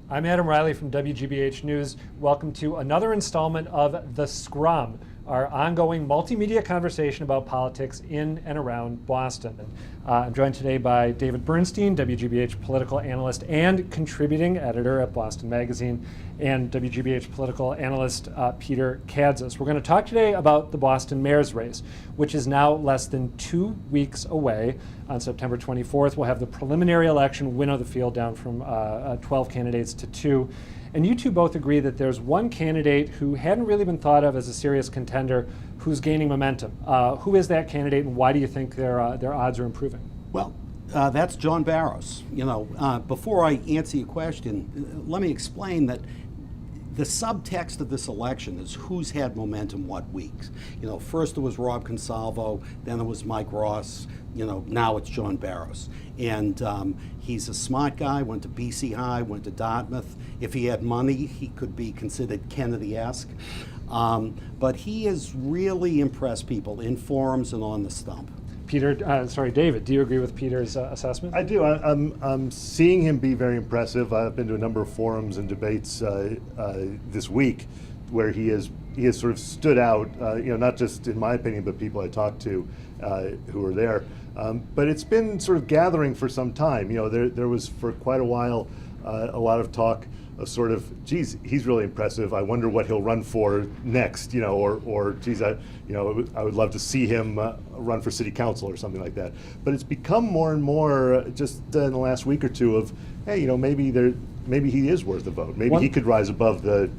I'm Adam Reilly from WGBH News. Welcome to another installment of The Scrum, our ongoing multimedia conversation about politics in and around Boston. I'm joined today by David Bernstein, WGBH political analyst and contributing editor at Boston Magazine, and WGBH political analyst Peter Kadzis. We're going to talk today about the Boston mayor's race, which is now less than 2 weeks away. On September 24th, we'll have the preliminary election, winnow the field down from 12 candidates to 2. And you two both agree that there's one candidate who hadn't really been thought of as a serious contender who's gaining momentum. Who is that candidate, and why do you think their odds are improving? Well, that's John Barrows. Before I answer your question, let me explain that the subtext of this election is who's had momentum what weeks. First it was Rob Consalvo, then it was Mike Ross, now it's John Barrows. And he's a smart guy, went to BC High, went to Dartmouth. If he had money, he could be considered Kennedy-esque. But he has really impressed people in forums and on the stump. David, do you agree with Peter's assessment? I do. I'm seeing him be very impressive. I've been to a number of forums and debates this week where he has sort of stood out, not just in my opinion, but people I talked to who were there. But it's been sort of gathering for some time. There was for quite a while a lot of talk of sort of, geez, he's really impressive. I wonder what he'll run for next, or geez, I would love to see him run for city council or something like that. But it's become more and more just in the last week or two of, hey, maybe he is worth a vote. Maybe he could rise above the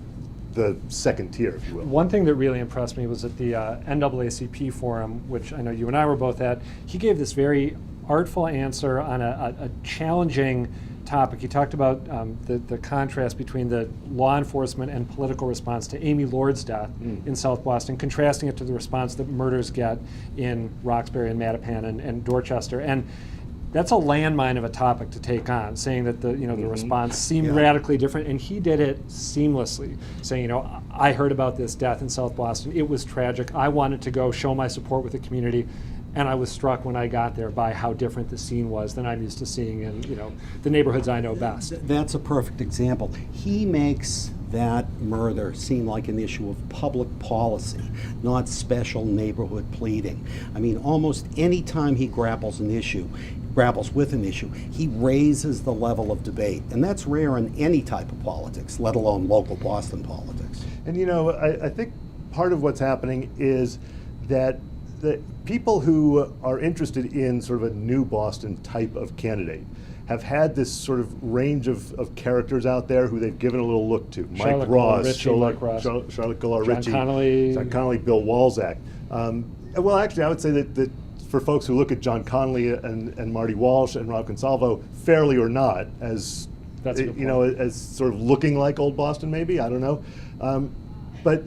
second tier, if you will. One thing that really impressed me was at the NAACP forum, which I know you and I were both at. He gave this very artful answer on a challenging topic. He talked about the contrast between the law enforcement and political response to Amy Lord's death in South Boston, contrasting it to the response that murders get in Roxbury and Mattapan and Dorchester. And that's a landmine of a topic to take on, saying that the response seemed radically different, and he did it seamlessly, saying, I heard about this death in South Boston. It was tragic. I wanted to go show my support with the community. And I was struck when I got there by how different the scene was than I'm used to seeing in the neighborhoods I know best. That's a perfect example. He makes that murder seem like an issue of public policy, not special neighborhood pleading. I mean, almost any time he grapples with an issue, he raises the level of debate. And that's rare in any type of politics, let alone local Boston politics. And I think part of what's happening is that the people who are interested in sort of a new Boston type of candidate have had this sort of range of characters out there who they've given a little look to. Mike Ross, Charlotte Golar-Ritchie, John Connolly, Bill Walczak. Well, actually, I would say that for folks who look at John Connolly and Marty Walsh and Rob Consalvo, fairly or not, as as sort of looking like old Boston, maybe, I don't know. But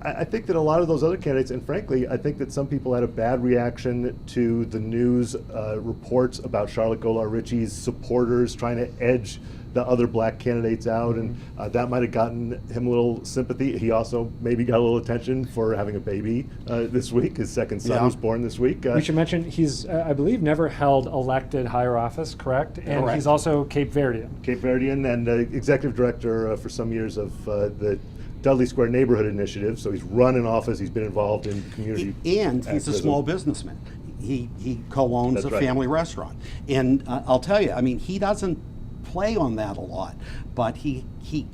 I think that a lot of those other candidates, and frankly, I think that some people had a bad reaction to the news reports about Charlotte Golar-Ritchie's supporters trying to edge the other black candidates out, and that might have gotten him a little sympathy. He also maybe got a little attention for having a baby this week. His second son was born this week. We should mention he's, I believe, never held elected higher office, correct? And correct. He's also Cape Verdean. Cape Verdean and executive director for some years of the Dudley Square Neighborhood Initiative, so he's run in office, he's been involved in community and he's a small businessman. He co-owns a family restaurant. And I'll tell you, I mean, he doesn't play on that a lot, but he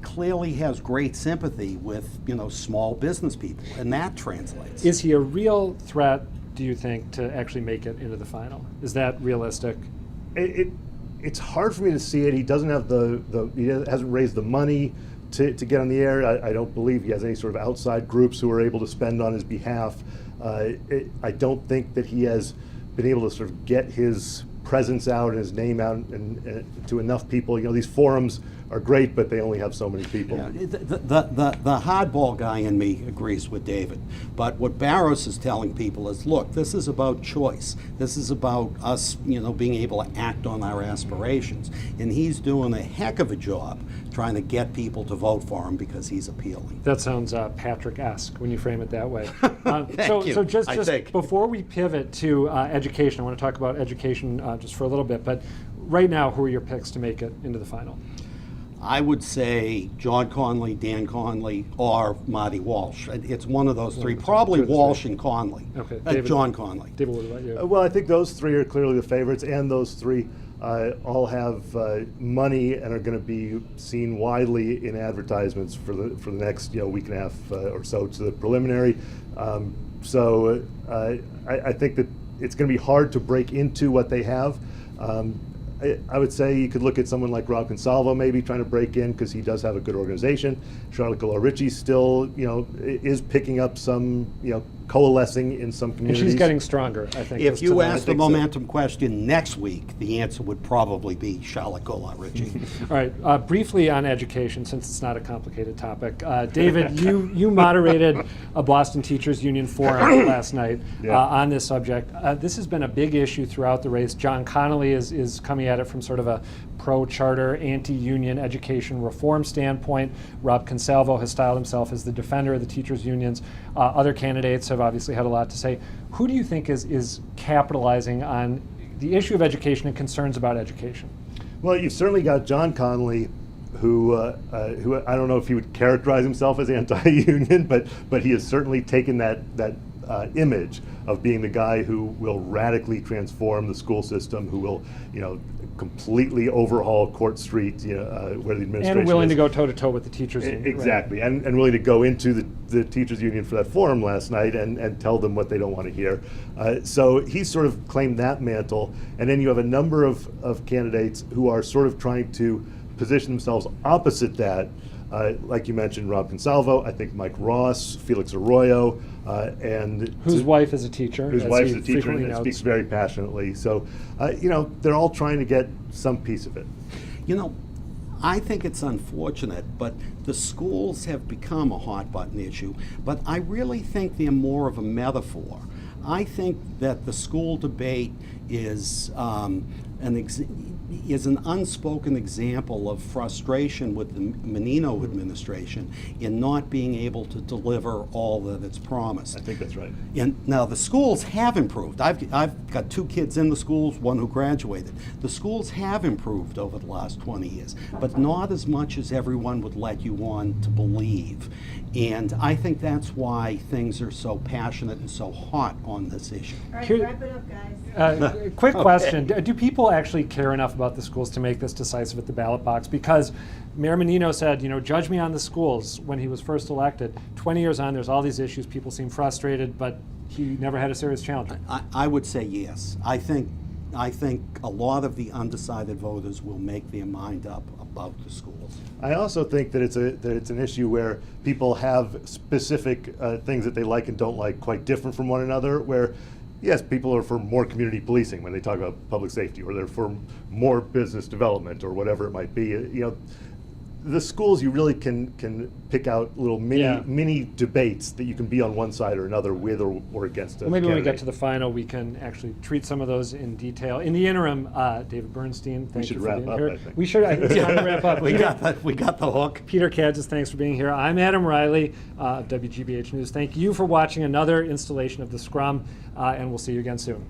clearly has great sympathy with, small business people, and that translates. Is he a real threat, do you think, to actually make it into the final? Is that realistic? It's hard for me to see it. He doesn't have he hasn't raised the money to get on the air. I don't believe he has any sort of outside groups who are able to spend on his behalf. I don't think that he has been able to sort of get his presence out and his name out and to enough people. These forums are great, but they only have so many people. Yeah, the hardball guy in me agrees with David, but what Barrows is telling people is, look, this is about choice. This is about us, being able to act on our aspirations, and he's doing a heck of a job trying to get people to vote for him because he's appealing. That sounds Patrick-esque when you frame it that way. So just before we pivot to education, I want to talk about education just for a little bit, but right now, who are your picks to make it into the final? I would say John Conley, Dan Conley, or Marty Walsh. It's one of those three. Probably Walsh and Conley. Okay, John Conley. David, what about you? Well, I think those three are clearly the favorites, and those three all have money and are going to be seen widely in advertisements for the next week and a half or so to the preliminary. So I think that it's going to be hard to break into what they have. I would say you could look at someone like Rob Consalvo maybe trying to break in because he does have a good organization. Charlotte Ritchie still, is picking up some, coalescing in some communities. And she's getting stronger, I think. If you ask the momentum question next week, the answer would probably be Charlotte Ritchie. All right, briefly on education, since it's not a complicated topic. David, you moderated a Boston Teachers Union forum last night on this subject. This has been a big issue throughout the race. John Connolly is coming at it from sort of a pro-charter, anti-union education reform standpoint. Rob Consalvo has styled himself as the defender of the teachers' unions. Other candidates have obviously had a lot to say. Who do you think is capitalizing on the issue of education and concerns about education? Well, you've certainly got John Connolly, who I don't know if he would characterize himself as anti-union, but he has certainly taken that image of being the guy who will radically transform the school system, who will, completely overhaul Court Street, where the administration and willing is. to go toe-to-toe with the teachers union. Exactly, right. and willing to go into the teachers union for that forum last night and tell them what they don't want to hear. So he's sort of claimed that mantle, and then you have a number of candidates who are sort of trying to position themselves opposite that. Like you mentioned, Rob Consalvo, I think Mike Ross, Felix Arroyo, and whose wife is a teacher. Whose wife is a teacher and speaks very passionately. So, they're all trying to get some piece of it. I think it's unfortunate, but the schools have become a hot button issue, but I really think they're more of a metaphor. I think that the school debate is an unspoken example of frustration with the Menino administration in not being able to deliver all that it's promised. I think that's right. And now the schools have improved. I've got 2 kids in the schools, 1 who graduated. The schools have improved over the last 20 years, but not as much as everyone would let you on to believe. And I think that's why things are so passionate and so hot on this issue. All right, wrap it up, guys. Quick question. Do people actually care enough about the schools to make this decisive at the ballot box? Because Mayor Menino said, judge me on the schools when he was first elected. 20 years on, there's all these issues. People seem frustrated, but he never had a serious challenge. I would say yes. I think a lot of the undecided voters will make their mind up about the schools. I also think that it's an issue where people have specific things that they like and don't like quite different from one another, where yes, people are for more community policing when they talk about public safety, or they're for more business development, or whatever it might be. The schools, you really can pick out little mini debates that you can be on one side or another with or against. Well, maybe when we get to the final, we can actually treat some of those in detail. In the interim, David Bernstein, thank you for being here. I think. We should. I think it's time to wrap up. We got the hook. Peter Kadzis, thanks for being here. I'm Adam Reilly of WGBH News. Thank you for watching another installation of the Scrum, and we'll see you again soon.